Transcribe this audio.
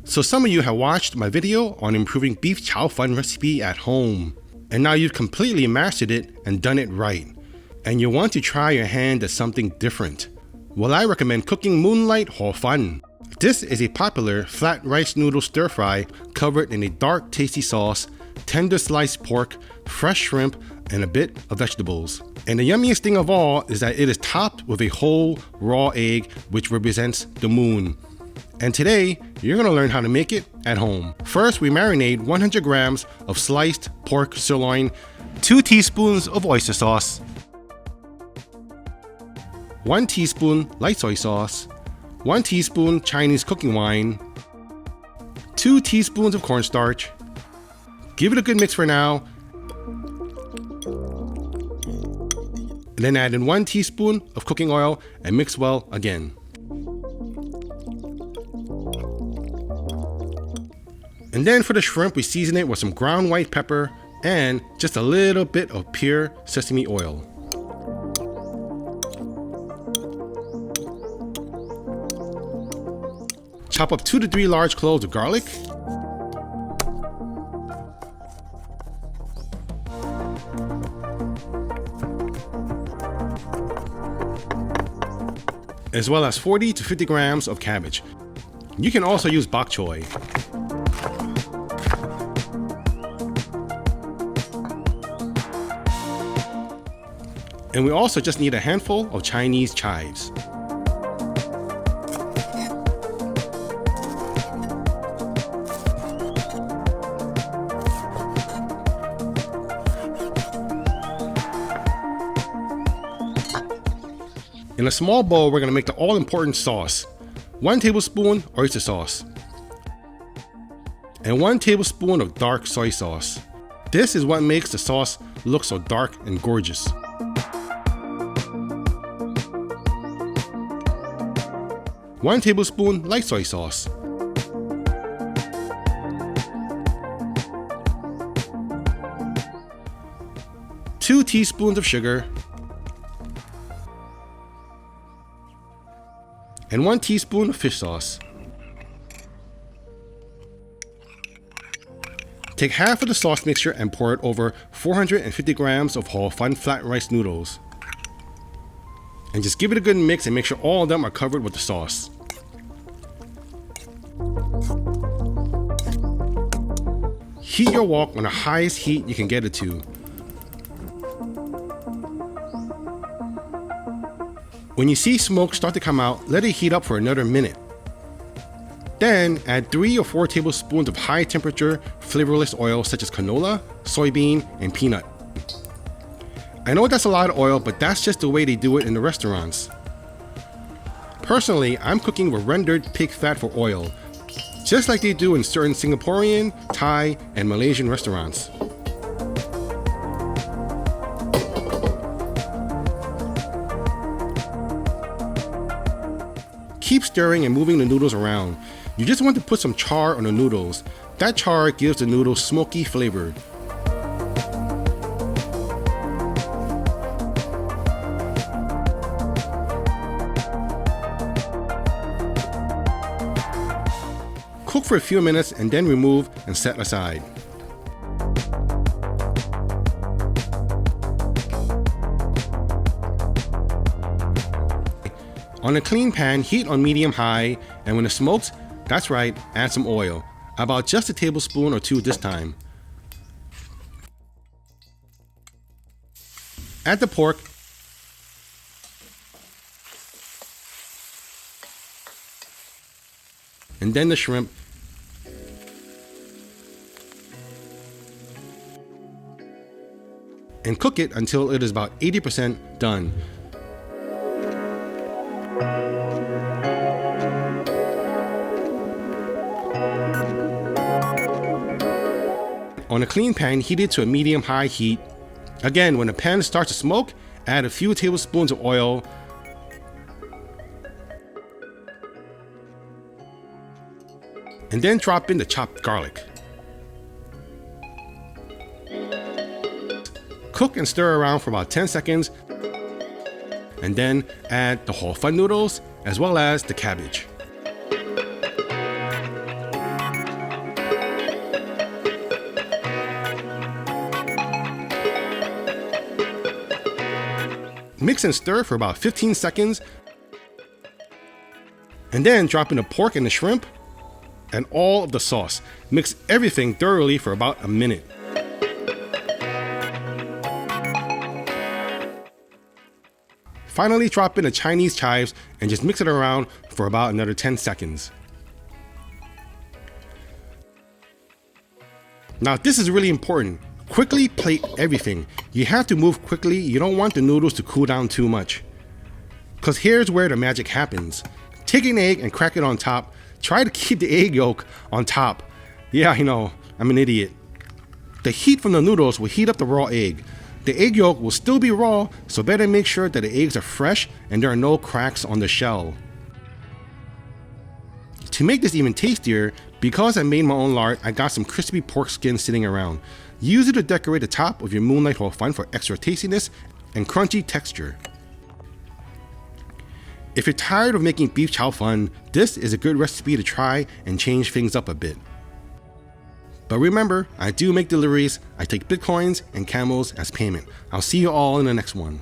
So some of you have watched my video on improving beef chow fun recipe at home, and now you've completely mastered it and done it right, and you want to try your hand at something different. Well, I recommend cooking Moonlight Hor Fun. This is a popular flat rice noodle stir fry covered in a dark tasty sauce, tender sliced pork, fresh shrimp, and a bit of vegetables. And the yummiest thing of all is that it is topped with a whole raw egg, which represents the moon. And today, you're going to learn how to make it at home. First, we marinate 100 grams of sliced pork sirloin, 2 teaspoons of oyster sauce, 1 teaspoon light soy sauce, 1 teaspoon Chinese cooking wine, 2 teaspoons of cornstarch. Give it a good mix for now. And then add in 1 teaspoon of cooking oil and mix well again. And then for the shrimp, we season it with some ground white pepper and just a little bit of pure sesame oil. Chop up 2 to 3 large cloves of garlic. As well as 40 to 50 grams of cabbage. You can also use bok choy. And we also just need a handful of Chinese chives. In a small bowl, we're going to make the all-important sauce. 1 tablespoon oyster sauce. And 1 tablespoon of dark soy sauce. This is what makes the sauce look so dark and gorgeous. One tablespoon light soy sauce. Two teaspoons of sugar. And 1 teaspoon of fish sauce. Take half of the sauce mixture and pour it over 450 grams of Hor Fun flat rice noodles. And just give it a good mix and make sure all of them are covered with the sauce. Heat your wok on the highest heat you can get it to. When you see smoke start to come out, let it heat up for another minute. Then add 3 or 4 tablespoons of high temperature flavorless oil such as canola, soybean, and peanut. I know that's a lot of oil, but that's just the way they do it in the restaurants. Personally, I'm cooking with rendered pig fat for oil, just like they do in certain Singaporean, Thai, and Malaysian restaurants. Keep stirring and moving the noodles around. You just want to put some char on the noodles. That char gives the noodles smoky flavor. Cook for a few minutes and then remove and set aside. On a clean pan, heat on medium-high, and when it smokes, that's right, add some oil. About just a tablespoon or 2 this time. Add the pork. And then the shrimp. And cook it until it is about 80% done. On a clean pan, heat it to a medium-high heat. Again, when the pan starts to smoke, add a few tablespoons of oil. And then drop in the chopped garlic. Cook and stir around for about 10 seconds. And then add the Hor Fun noodles as well as the cabbage. Mix and stir for about 15 seconds. And then drop in the pork and the shrimp and all of the sauce. Mix everything thoroughly for about a minute. Finally, drop in the Chinese chives and just mix it around for about another 10 seconds. Now, this is really important. Quickly plate everything. You have to move quickly. You don't want the noodles to cool down too much. Because here's where the magic happens. Take an egg and crack it on top. Try to keep the egg yolk on top. Yeah, I know, I'm an idiot. The heat from the noodles will heat up the raw egg. The egg yolk will still be raw, so better make sure that the eggs are fresh and there are no cracks on the shell. To make this even tastier, because I made my own lard, I got some crispy pork skin sitting around. Use it to decorate the top of your Moonlight Hor Fun for extra tastiness and crunchy texture. If you're tired of making beef chow fun, this is a good recipe to try and change things up a bit. But remember, I do make deliveries, I take bitcoins and camels as payment. I'll see you all in the next one.